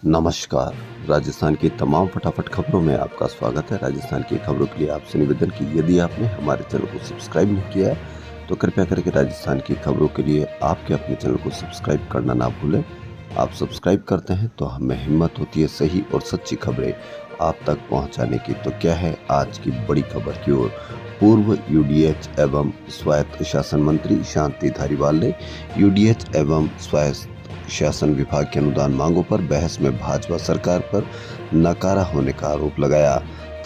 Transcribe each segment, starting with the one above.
नमस्कार। राजस्थान की तमाम फटाफट खबरों में आपका स्वागत है। राजस्थान की खबरों के लिए आपसे निवेदन कि यदि आपने हमारे चैनल को सब्सक्राइब नहीं किया है तो कृपया करके राजस्थान की खबरों के लिए आपके अपने चैनल को सब्सक्राइब करना ना भूलें। आप सब्सक्राइब करते हैं तो हमें हिम्मत होती है सही और सच्ची खबरें आप तक पहुंचाने की। तो क्या है आज की बड़ी खबर की ओर। पूर्व यूडीएच एवं स्वायत्त शासन मंत्री शांति धारीवाल ने यूडीएच एवं स्वायत्त शासन विभाग की अनुदान मांगों पर बहस में भाजपा सरकार पर नकारा होने का आरोप लगाया।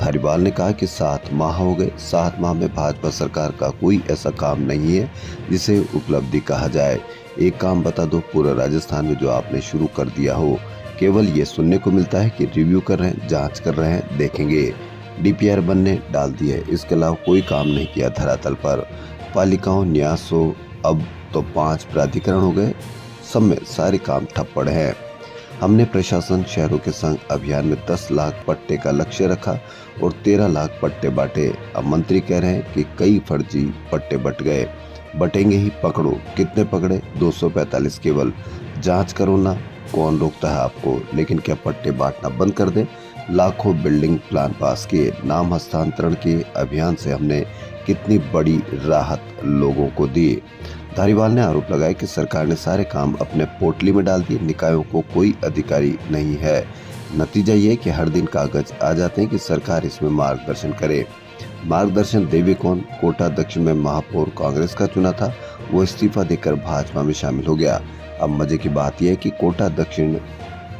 धारीवाल ने कहा कि 7 माह हो गए, 7 माह में भाजपा सरकार का कोई ऐसा काम नहीं है जिसे उपलब्धि कहा जाए। एक काम बता दो पूरे राजस्थान में जो आपने शुरू कर दिया हो। केवल ये सुनने को मिलता है कि रिव्यू कर रहे हैं, जांच कर रहे हैं, देखेंगे। डीपीआर बनने डाल दी है, इसके अलावा कोई काम नहीं किया धरातल पर। पालिकाओं न्यास हो, अब तो 5 प्राधिकरण हो गए, सब में सारे काम ठप पड़े हैं। हमने प्रशासन शहरों के संग अभियान में 10 लाख पट्टे का लक्ष्य रखा और 13 लाख पट्टे बांटे। अब मंत्री कह रहे हैं कि कई फर्जी पट्टे बट गए, बटेंगे ही, पकड़ो। कितने पकड़े? 245 केवल। जांच करो ना, कौन रोकता है आपको। लेकिन क्या पट्टे बांटना बंद कर दें? लाखों बिल्डिंग प्लान पास किए। नाम हस्तांतरण के अभियान से हमने कितनी बड़ी राहत लोगों को दी। धारीवाल ने आरोप लगाया कि सरकार ने सारे काम अपने पोटली में डाल दिए, निकायों को कोई अधिकारी नहीं है। नतीजा ये कि हर दिन कागज आ जाते हैं कि सरकार इसमें मार्गदर्शन करे। मार्गदर्शन देवे कौन? कोटा दक्षिण में महापौर कांग्रेस का चुना था, वो इस्तीफा देकर भाजपा में शामिल हो गया। अब मजे की बात यह है कि कोटा दक्षिण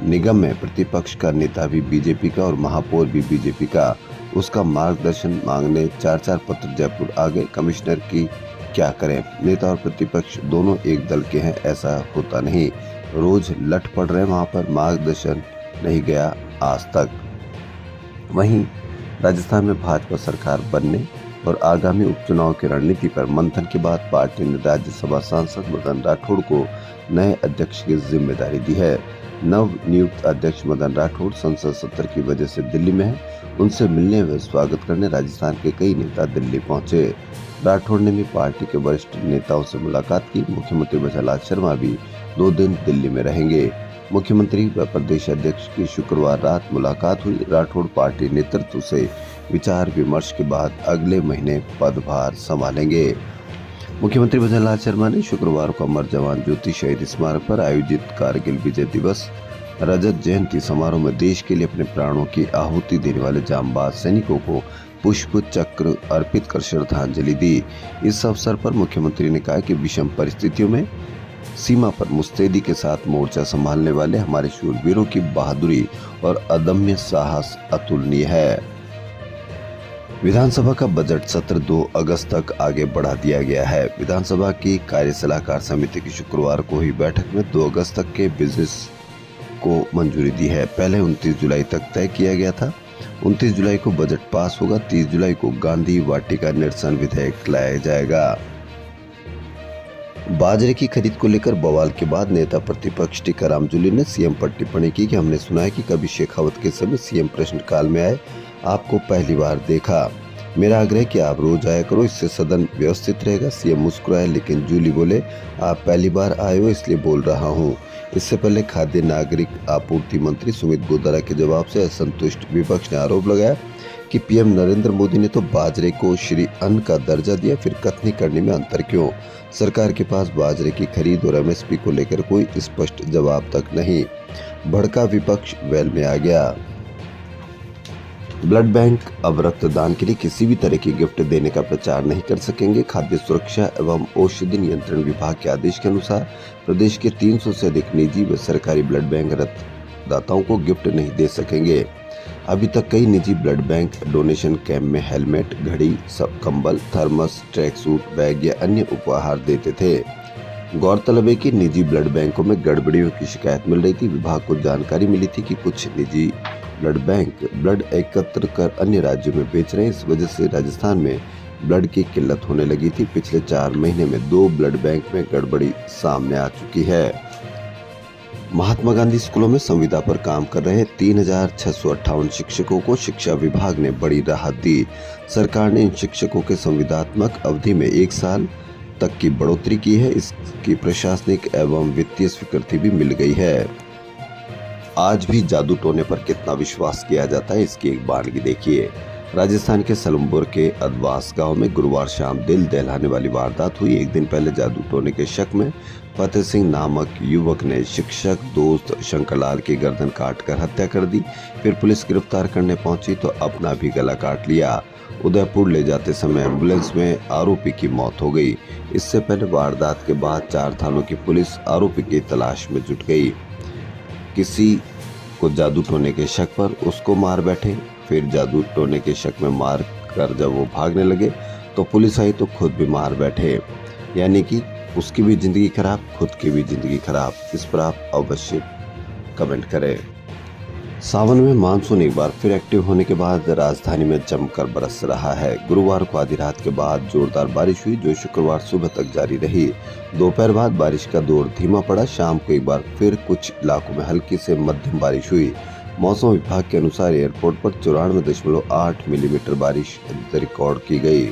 निगम में प्रतिपक्ष का नेता भी बीजेपी का और महापौर भी बीजेपी का। उसका मार्गदर्शन मांगने 4 पत्र जयपुर आ गए। कमिश्नर की क्या करें? नेता और प्रतिपक्ष दोनों एक दल के हैं, ऐसा होता नहीं। रोज लट पड़ रहे हैं वहां पर, मार्गदर्शन नहीं गया आज तक। वहीं राजस्थान में भाजपा सरकार बनने और आगामी उपचुनाव की रणनीति पर मंथन के बाद पार्टी ने राज्यसभा सांसद मदन राठौड़ को नए अध्यक्ष की जिम्मेदारी दी है। नव नियुक्त अध्यक्ष मदन राठौड़ संसद सत्र की वजह से दिल्ली में है। उनसे मिलने व स्वागत करने राजस्थान के कई नेता दिल्ली पहुंचे। राठौड़ ने भी पार्टी के वरिष्ठ नेताओं से मुलाकात की। मुख्यमंत्री वजरलाल शर्मा भी 2 दिन दिल्ली में रहेंगे। मुख्यमंत्री व प्रदेश अध्यक्ष की शुक्रवार रात मुलाकात हुई। राठौड़ पार्टी नेतृत्व से विचार विमर्श के बाद अगले महीने पदभार संभालेंगे। मुख्यमंत्री वजरलाल शर्मा ने शुक्रवार को अमर जवान ज्योति शहीद स्मारक पर आयोजित कारगिल विजय दिवस रजत जयंती समारोह में देश के लिए अपने प्राणों की आहुति देने वाले जांबाज सैनिकों को पुष्प चक्र अर्पित कर श्रद्धांजलि दी। इस अवसर पर मुख्यमंत्री ने कहा कि विषम परिस्थितियों में सीमा पर मुस्तैदी के साथ मोर्चा संभालने वाले हमारे शूरवीरों की बहादुरी और अदम्य साहस अतुलनीय है। विधानसभा का बजट सत्र 2 अगस्त तक आगे बढ़ा दिया गया है। विधानसभा की कार्य सलाहकार समिति की शुक्रवार को हुई बैठक में 2 अगस्त तक के बिजनेस को मंजूरी दी है। पहले 29 जुलाई तक तय किया गया था। 29 जुलाई को बजट पास होगा। 30 जुलाई को गांधी वाटिका निरसन विधेयक लाया जाएगा। बाजरे की खरीद को लेकर बवाल के बाद नेता प्रतिपक्ष टीकाराम जूली ने सीएम पर टिप्पणी की कि हमने सुना है कि कभी शेखावत के समय सीएम प्रश्नकाल में आए, आपको पहली बार देखा। मेरा आग्रह है कि आप रोज आया करो, इससे सदन व्यवस्थित रहेगा। सीएम मुस्कुराए, लेकिन जूली बोले, आप पहली बार आए हो इसलिए बोल रहा हूँ। इससे पहले खाद्य नागरिक आपूर्ति मंत्री सुमित गोदारा के जवाब से असंतुष्ट विपक्ष ने आरोप लगाया कि पीएम नरेंद्र मोदी ने तो बाजरे को श्री अन्न का दर्जा दिया, फिर कथनी करने में अंतर क्यों? सरकार के पास बाजरे की खरीद और एमएसपी को लेकर कोई स्पष्ट जवाब तक नहीं। भड़का विपक्ष वेल में आ गया। ब्लड बैंक अब रक्तदान के लिए किसी भी तरह की गिफ्ट देने का प्रचार नहीं कर सकेंगे। खाद्य सुरक्षा एवं औषधि नियंत्रण विभाग के आदेश के अनुसार प्रदेश के 300 से अधिक निजी व सरकारी ब्लड बैंक रक्तदाताओं को गिफ्ट नहीं दे सकेंगे। अभी तक कई निजी ब्लड बैंक डोनेशन कैंप में हेलमेट, घड़ी, सब कंबल, थर्मस, ट्रैक सूट, बैग या अन्य उपहार देते थे। गौरतलब है कि निजी ब्लड बैंकों में गड़बड़ियों की शिकायत मिल रही थी। विभाग को जानकारी मिली थी कि कुछ निजी ब्लड बैंक ब्लड एकत्र कर अन्य राज्यों में बेच रहे हैं। इस वजह से राजस्थान में ब्लड की किल्लत होने लगी थी। पिछले 4 महीने में 2 ब्लड बैंक में गड़बड़ी सामने आ चुकी है। महात्मा गांधी स्कूलों में संविदा पर काम कर रहे 3658 शिक्षकों को शिक्षा विभाग ने बड़ी राहत दी। सरकार ने इन शिक्षकों के संविदात्मक अवधि में 1 साल तक की बढ़ोतरी की है। इसकी प्रशासनिक एवं वित्तीय स्वीकृति भी मिल गई है। आज भी जादू टोने पर कितना विश्वास किया जाता है, इसकी एक बानगी देखिए। राजस्थान के सलमपुर के अदवास गांव में गुरुवार शाम दिल दहलाने वाली वारदात हुई। एक दिन पहले जादू टोने के शक में फतेह सिंह नामक युवक ने शिक्षक दोस्त शंकरलाल की गर्दन काटकर हत्या कर दी। फिर पुलिस गिरफ्तार करने पहुंची तो अपना भी गला काट लिया। उदयपुर ले जाते समय एम्बुलेंस में आरोपी की मौत हो गई। इससे पहले वारदात के बाद 4 थानों की पुलिस आरोपी की तलाश में जुट गई। किसी को जादू टोने के शक पर उसको मार बैठे, फिर जादू टोने के शक में मार कर जब वो भागने लगे तो पुलिस आई तो खुद भी मार बैठे, यानी कि उसकी भी जिंदगी खराब, खुद की भी जिंदगी खराब। इस पर आप अवश्य कमेंट करें। सावन में मानसून एक बार फिर एक्टिव होने के बाद राजधानी में जमकर बरस रहा है। गुरुवार को आधी रात के बाद जोरदार बारिश हुई, जो शुक्रवार सुबह तक जारी रही। दोपहर बाद बारिश का दौर धीमा पड़ा। शाम को एक बार फिर कुछ इलाकों में हल्की से मध्यम बारिश हुई। मौसम विभाग के अनुसार एयरपोर्ट पर 94.8 मिलीमीटर बारिश रिकॉर्ड की गई।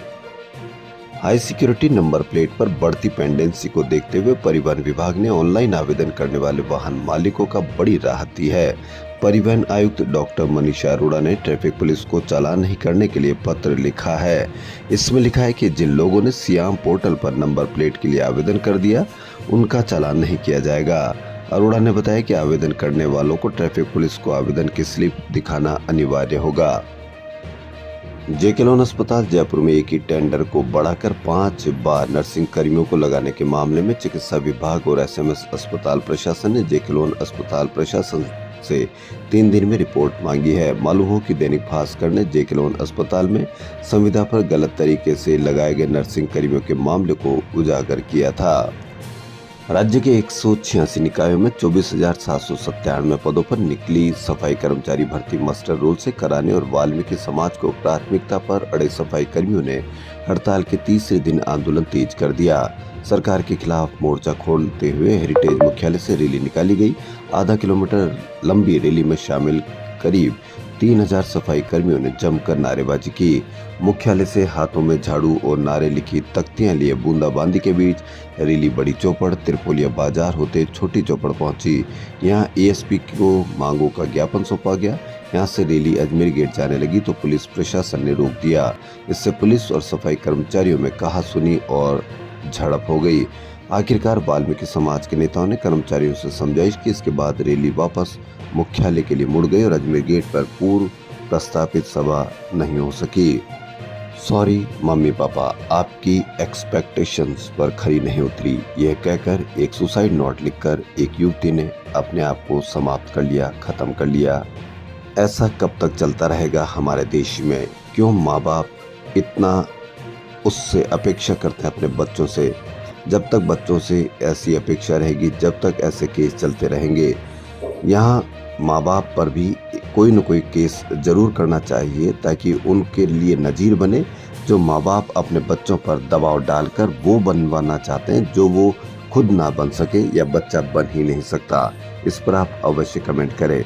हाई सिक्योरिटी नंबर प्लेट पर बढ़ती पेंडेंसी को देखते हुए परिवहन विभाग ने ऑनलाइन आवेदन करने वाले वाहन मालिकों का बड़ी राहत दी है। परिवहन आयुक्त डॉक्टर मनीषा अरोड़ा ने ट्रैफिक पुलिस को चालान नहीं करने के लिए पत्र लिखा है। इसमें लिखा है कि जिन लोगों ने सियाम पोर्टल पर नंबर प्लेट के लिए आवेदन कर दिया, उनका चालान नहीं किया जाएगा। अरोड़ा ने बताया कि आवेदन करने वालों को ट्रैफिक पुलिस को आवेदन की स्लिप दिखाना अनिवार्य होगा। जेके लोन अस्पताल जयपुर में एक ही टेंडर को बढ़ाकर 5 बार नर्सिंग कर्मियों को लगाने के मामले में चिकित्सा विभाग और एसएमएस अस्पताल प्रशासन ने जेके लोन अस्पताल प्रशासन से 3 दिन में रिपोर्ट मांगी है। मालूम हो कि दैनिक भास्कर ने जेके लोन अस्पताल में संविदा पर गलत तरीके से लगाए गए नर्सिंग कर्मियों के मामले को उजागर किया था। राज्य के 186 निकायों में 24,797 पदों पर निकली सफाई कर्मचारी भर्ती मास्टर रोल से कराने और वाल्मीकि समाज को प्राथमिकता पर अड़े सफाई कर्मियों ने हड़ताल के तीसरे दिन आंदोलन तेज कर दिया। सरकार के खिलाफ मोर्चा खोलते हुए हेरिटेज मुख्यालय से रैली निकाली गई। आधा किलोमीटर लंबी रैली में शामिल करीब 3000 सफाई कर्मियों ने जमकर नारेबाजी की। मुख्यालय से हाथों में झाड़ू और नारे लिखी तख्तियां लिए बूंदाबांदी के बीच रैली बड़ी चौपड़ त्रिपोलिया बाजार होते छोटी चौपड़ पहुंची। यहां एएसपी को मांगों का ज्ञापन सौंपा गया। यहां से रैली अजमेर गेट जाने लगी तो पुलिस प्रशासन ने रोक दिया। इससे पुलिस और सफाई कर्मचारियों में कहासुनी और झड़प हो गई। आखिरकार वाल्मीकि समाज के नेताओं ने कर्मचारियों से समझाइश की। इसके बाद रैली वापस मुख्यालय के लिए मुड़ गई और अजमेर गेट पर पूर्व प्रस्तावित सभा नहीं हो सकी। सॉरी मम्मी पापा, आपकी एक्सपेक्टेशंस पर खरी नहीं उतरी, यह कहकर एक सुसाइड नोट लिखकर एक युवती ने अपने आप को समाप्त कर लिया, खत्म कर लिया। ऐसा कब तक चलता रहेगा हमारे देश में? क्यों माँ बाप इतना उससे अपेक्षा करते हैं अपने बच्चों से? जब तक बच्चों से ऐसी अपेक्षा रहेगी, जब तक ऐसे केस चलते रहेंगे, यहाँ माँ बाप पर भी कोई न कोई केस जरूर करना चाहिए ताकि उनके लिए नज़ीर बने। जो माँ बाप अपने बच्चों पर दबाव डालकर वो बनवाना चाहते हैं जो वो खुद ना बन सके या बच्चा बन ही नहीं सकता। इस पर आप अवश्य कमेंट करें।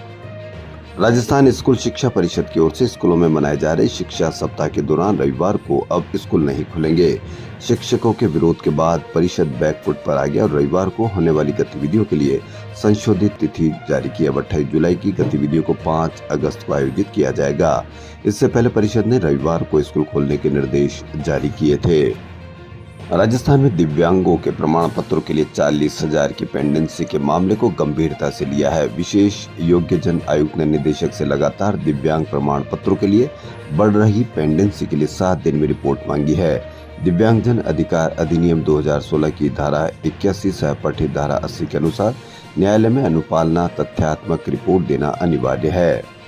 राजस्थान स्कूल शिक्षा परिषद की ओर से स्कूलों में मनाए जा रहे शिक्षा सप्ताह के दौरान रविवार को अब स्कूल नहीं खुलेंगे। शिक्षकों के विरोध के बाद परिषद बैकफुट पर आ गया और रविवार को होने वाली गतिविधियों के लिए संशोधित तिथि जारी की। अब 28 जुलाई की गतिविधियों को 5 अगस्त को आयोजित किया जाएगा। इससे पहले परिषद ने रविवार को स्कूल खोलने के निर्देश जारी किए थे। राजस्थान में दिव्यांगों के प्रमाण पत्रों के लिए 40,000 की पेंडेंसी के मामले को गंभीरता से लिया है। विशेष योग्यजन आयुक्त ने निदेशक से लगातार दिव्यांग प्रमाण पत्रों के लिए बढ़ रही पेंडेंसी के लिए 7 दिन में रिपोर्ट मांगी है। दिव्यांगजन अधिकार अधिनियम 2016 की धारा 81 सहपठित धारा 80 के अनुसार न्यायालय में अनुपालना तथ्यात्मक रिपोर्ट देना अनिवार्य है।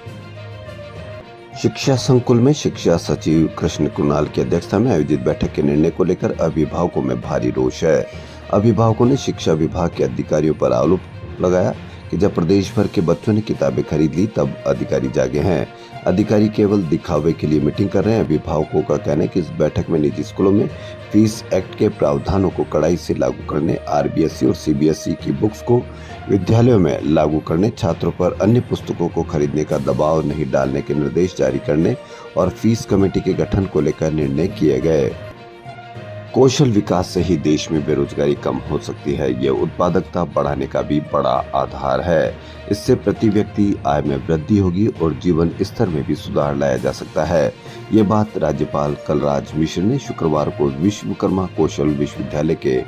शिक्षा संकुल में शिक्षा सचिव कृष्ण कुणाल की अध्यक्षता में आयोजित बैठक के निर्णय को लेकर अभिभावकों में भारी रोष है। अभिभावकों ने शिक्षा विभाग के अधिकारियों पर आरोप लगाया कि जब प्रदेश भर के बच्चों ने किताबें खरीद ली तब अधिकारी जागे हैं। अधिकारी केवल दिखावे के लिए मीटिंग कर रहे हैं। अभिभावकों का कहना है कि इस बैठक में निजी स्कूलों में फीस एक्ट के प्रावधानों को कड़ाई से लागू करने, आरबीएसई और सीबीएसई की बुक्स को विद्यालयों में लागू करने, छात्रों पर अन्य पुस्तकों को खरीदने का दबाव नहीं डालने के निर्देश जारी करने और फीस कमेटी के गठन को लेकर निर्णय किए गए। कौशल विकास से ही देश में बेरोजगारी कम हो सकती है। यह उत्पादकता बढ़ाने का भी बड़ा आधार है। इससे प्रति व्यक्ति आय में वृद्धि होगी और जीवन स्तर में भी सुधार लाया जा सकता है। ये बात राज्यपाल कलराज मिश्र ने शुक्रवार को विश्वकर्मा कौशल विश्वविद्यालय के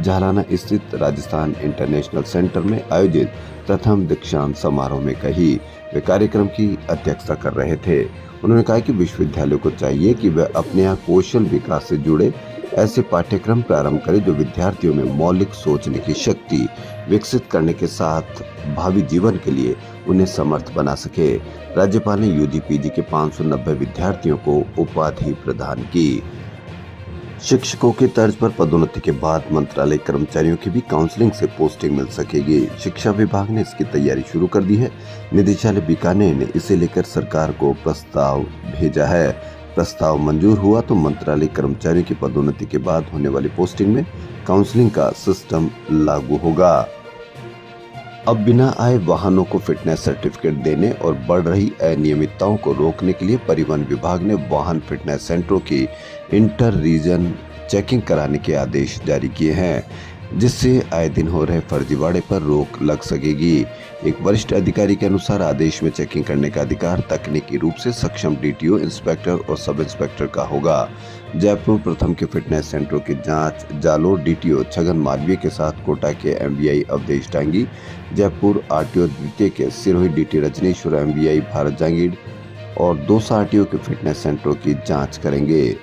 झालाना स्थित राजस्थान इंटरनेशनल सेंटर में आयोजित प्रथम दीक्षांत समारोह में कही। वे कार्यक्रम की अध्यक्षता कर रहे थे। उन्होंने कहा कि विश्वविद्यालय को चाहिए कि वह अपने यहाँ कौशल विकास से जुड़े ऐसे पाठ्यक्रम प्रारंभ करें जो विद्यार्थियों में मौलिक सोचने की शक्ति विकसित करने के साथ भावी जीवन के लिए उन्हें समर्थ बना सके। राज्यपाल ने यूजी पीजी के 590 विद्यार्थियों को उपाधि प्रदान की। शिक्षकों की तर्ज पर पदोन्नति के बाद मंत्रालय कर्मचारियों की भी काउंसलिंग से पोस्टिंग मिल सकेगी। शिक्षा विभाग ने इसकी तैयारी शुरू कर दी है। निदेशालय बीकानेर ने इसे लेकर सरकार को प्रस्ताव भेजा है। प्रस्ताव मंजूर हुआ तो मंत्रालय कर्मचारियों की पदोन्नति के बाद होने वाली पोस्टिंग में काउंसलिंग का सिस्टम लागू होगा। अब बिना आए वाहनों को फिटनेस सर्टिफिकेट देने और बढ़ रही अनियमितताओं को रोकने के लिए परिवहन विभाग ने वाहन फिटनेस सेंटरों की इंटर रीजन चेकिंग कराने के आदेश जारी किए हैं, जिससे आए दिन हो रहे फर्जीवाड़े पर रोक लग सकेगी। एक वरिष्ठ अधिकारी के अनुसार आदेश में चेकिंग करने का अधिकार तकनीकी रूप से सक्षम डीटीओ, इंस्पेक्टर और सब इंस्पेक्टर का होगा। जयपुर प्रथम के फिटनेस सेंटरों की जांच जालोर डीटीओ छगन मालवीय के साथ कोटा के एमवीआई अवधेश टांगी, जयपुर आरटीओ द्वितीय के सिरोही डीटी रजनीश्वर, एमवीआई भारत जांगीर और दौसा आरटीओ के फिटनेस सेंटरों की जाँच करेंगे।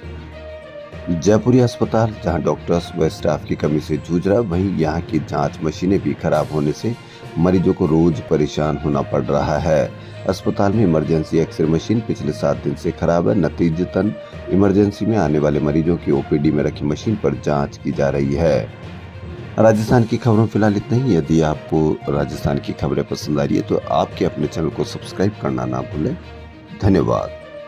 जयपुरी अस्पताल जहां डॉक्टर्स व स्टाफ की कमी से जूझ रहा है, वहीं यहां की जांच मशीनें भी खराब होने से मरीजों को रोज परेशान होना पड़ रहा है। अस्पताल में इमरजेंसी एक्सरे मशीन पिछले 7 दिन से खराब है। नतीजतन इमरजेंसी में आने वाले मरीजों की ओपीडी में रखी मशीन पर जांच की जा रही है। राजस्थान की खबरों फिलहाल इतना ही। यदि आपको राजस्थान की खबरें पसंद आ रही है तो आपके अपने चैनल को सब्सक्राइब करना ना भूलें। धन्यवाद।